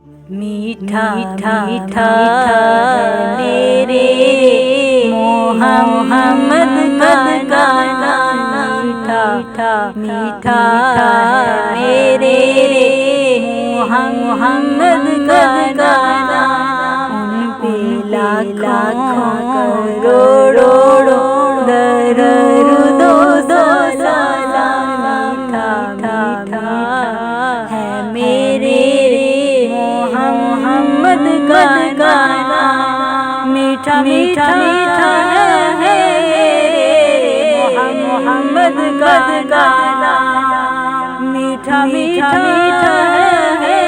मीठा मीठा मेरे मोहम्मद का गाना, मीठा मीठा मेरे मोहम्मद का गाना। उन पे लाखों करोड़ों दरूदो सलाम। मीठा मीठा है मेरे मोहम्मद का गाना, मीठा मीठा है मोहम्मद का गाना, मीठा मीठा है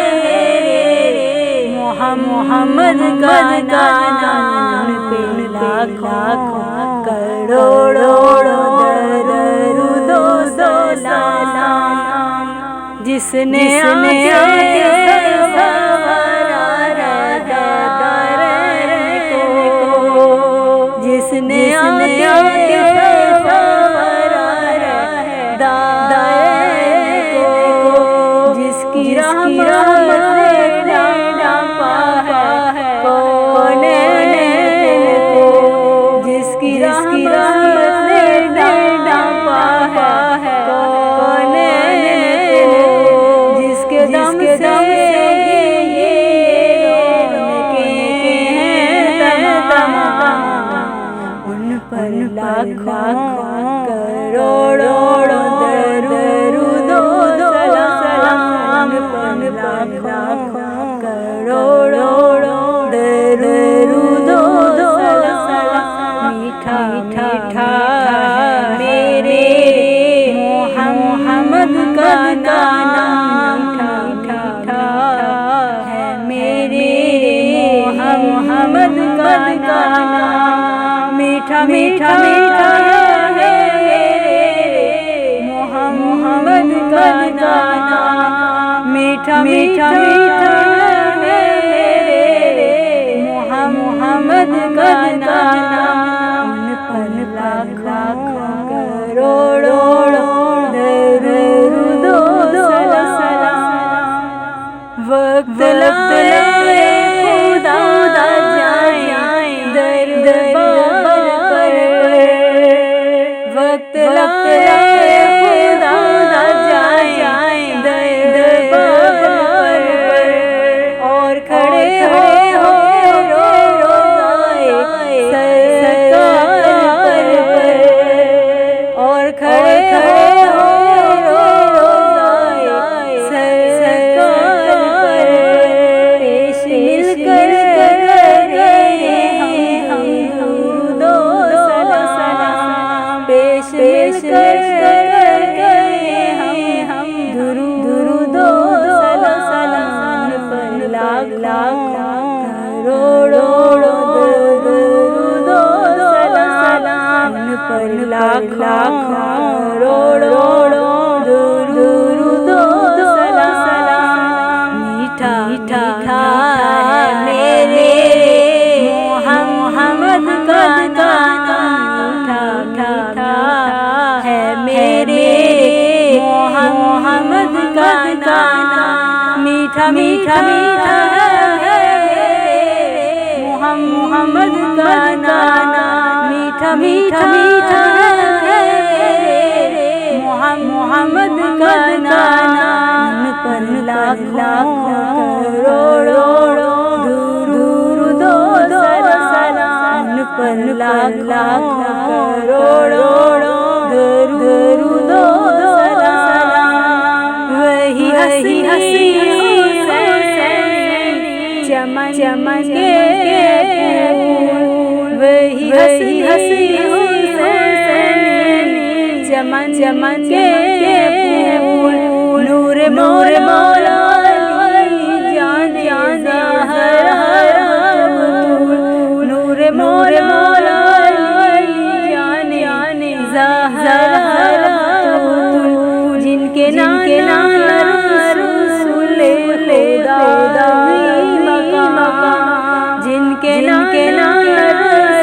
मोहम्मद का गाना। उन पे लाखों करोड़ों दरूदो सलाम। जिसने जिसने आके सवारा है दाए को, जिसकी रहमत ने ढांपा है कोने को, जिसकी रहमत ने ढांपा है कोने को, जिसके दम से लाखों करोड़ों दरूदो सलाम। लाखों करोड़ों दरूदो सलाम। मीठा मीठा मेरे मोहम्मद का गाना, मीठा है मेरे मोहम्मद का गाना, मीठा मीठा है मोहम्मद का गाना, मीठा मीठा है मोहम्मद का गाना। उन पर लाखों करोड़ों दरूदो सलाम। वक्त लगता खुदा जाए दरबार पर, वक्त लगता खुदा जाए दरबार पर, और खड़े हो रोज़ाए सरकार पर, और खड़े हो रोज़ाए सरकार पर। पेश मिलकर हम दरूदो सलाम, पेश कर गए हम दरूदो सलाम। पर लाखों करोड़ों दरूदो सलाम। पर लाखों करोड़ों दरूदो सलाम। मीठा मीठा है मेरे मोहम्मद का गाना, मीठा है मेरे मोहम्मद का गाना, मीठा मीठा है मोहम्मद का गाना, मीठा मीठा है मोहम्मद का गाना। उन पर लाखों करोड़ों दरूदो सलाम। उन पर लाखों करोड़ों दरूदो सलाम। वही हंसी चमन के फूल, वही हंसी चमन के फूल। नूर मौला जान ज़हरा बतूल, नूर मौला जान ज़हरा बतूल। जिनके नाम रसूल खुदा मकाम, जिनके नाम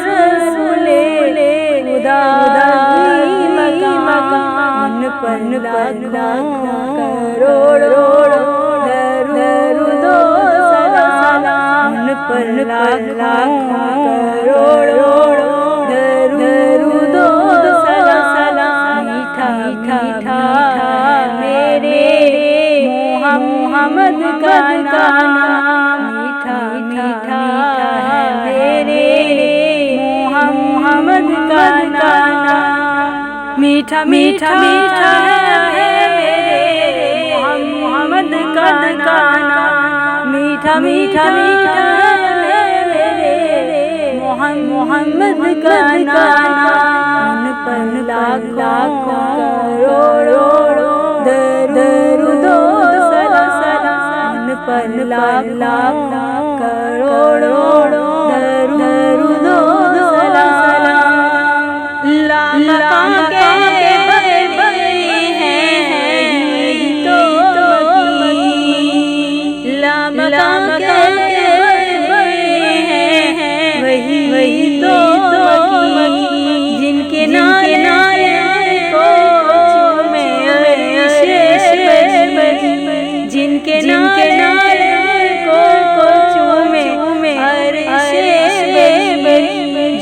रसूल खुदा मकाम। उन पर लाखों करोड़ों दरूदो सलाम। लाखों करोड़ों दरूदो सलाम। मीठा मीठा मेरे मोहम्मद का नाम। मीठा मीठा मेरे मोहम्मद का नाम। मीठा मीठा है मेरे मोहम्मद का नाम। मीठा मीठा मेरे मोहम्मद का नाम। पर लाखों करोड़ों दरूदो सलाम। पर लाखों करोड़ों दरूदो सलाम। लामका के बड़े हैं तो लामका के बड़े हैं वही तो जिनके नारे को जिनके नारे को चूमे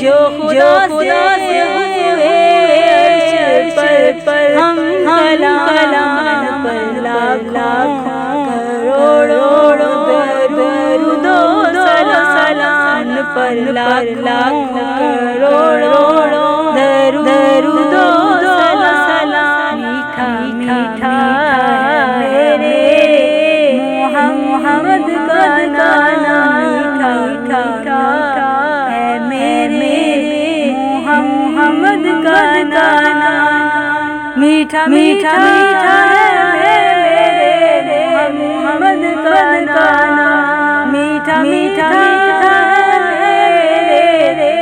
जो खुदा से हुए पर हम कलाम। पर लाखों करोड़ों दरूदो सलाम। पर लाखों करोड़ों दरूदो सलाम। मीठा मीठा मेरे मोहम्मद का नाम। मीठा मीठा है मेरे मोहम्मद का नाम। मीठा मीठा है मेरे मोहम्मद का नाम। मीठा मीठा है मेरे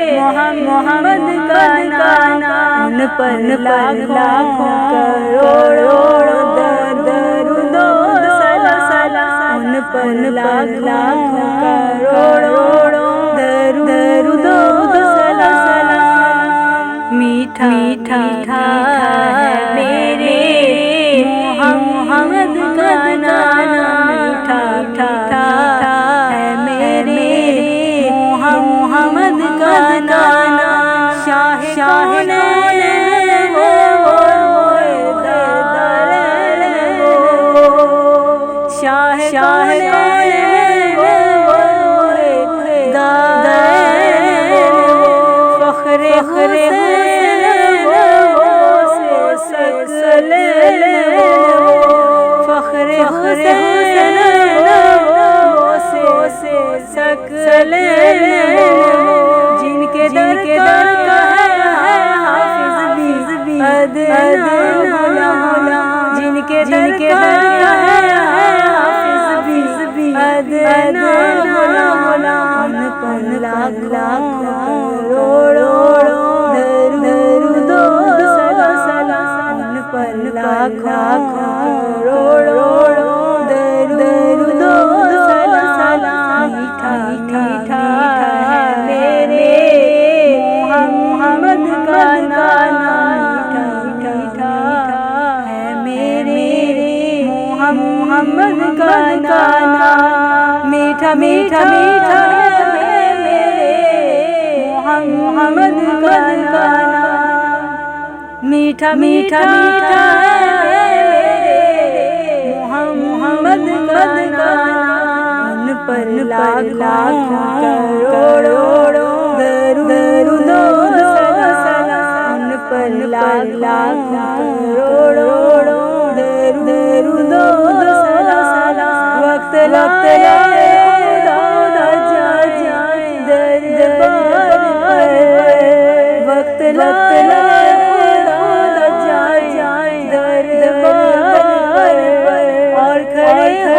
मोहम्मद का नाम। पर लाखों करोड़ों दरूदो सलाम। पर लाखों करोड़ों दरूदो सलाम। मीठा मीठा है मेरे मोहम्मद का नाम। मीठा मीठा है मेरे मोहम्मद का नाम। शाह जिनके दर का है हाफिज भी अदना। जिनके दर का है हाफिज भी अदना। पर लाखों करोड़ों दरूदो सलाम। पर लाखों करोड़ों दरूदो सलाम। मीठा मीठा है मेरे मोहम्मद का नाम। मीठा मीठा है मेरे मोहम्मद का नाम। मीठा मीठा है मेरे मोहम्मद का नाम। मीठा मीठा है मेरे मोहम्मद का नाम। पर लाखों करोड़ों दरूदो सलाम। पर लाखों करोड़ों दरूदो सलाम। वक्त लगता दरबार वक्त लगता दरबार और खड़े हम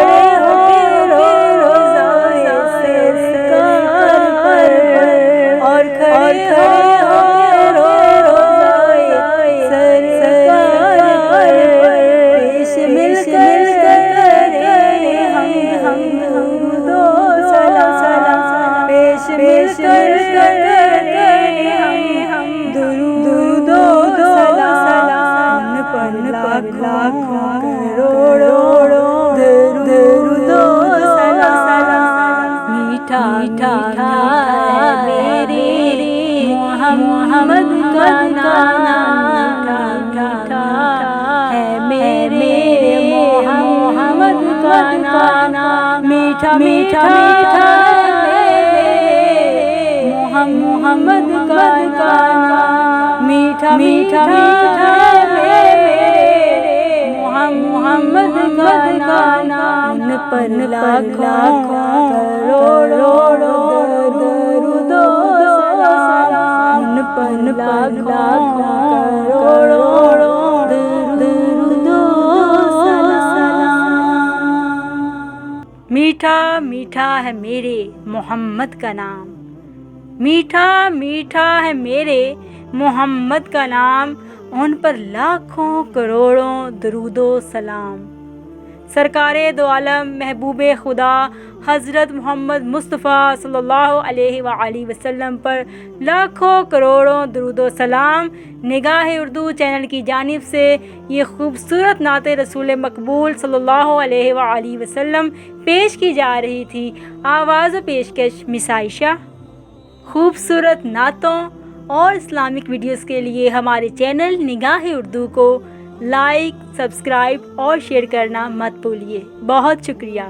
मीठा मीठा मेरे मोहम्मद का नाम, मीठा है मेरे मोहम्मद का नाम, मीठा मीठा मोहम्मद का नाम, मीठा मीठा मोहम्मद का नाम। पर लाखों करोड़ों दरूदो सलाम, पर लाखों करोड़ों दरूदो सलाम। मीठा मीठा है मेरे मोहम्मद का नाम, मीठा मीठा है मेरे मोहम्मद का नाम, उन पर लाखों करोड़ों दरूदो सलाम। सरकारे दो आलम महबूबे खुदा हज़रत मोहम्मद मुस्तफ़ा सल्लल्लाहु अलैहि वसल्लम पर लाखों करोड़ों दरूदो सलाम। निगाह उर्दू चैनल की जानिब से ये खूबसूरत नाते रसूल मकबूल सल्लल्लाहु अलैहि वसल्लम पेश की जा रही थी। आवाज़ पेशकश मिस आयशा। खूबसूरत नातों और इस्लामिक वीडियोस के लिए हमारे चैनल निगाह उर्दू को लाइक, सब्सक्राइब और शेयर करना मत भूलिए। बहुत शुक्रिया।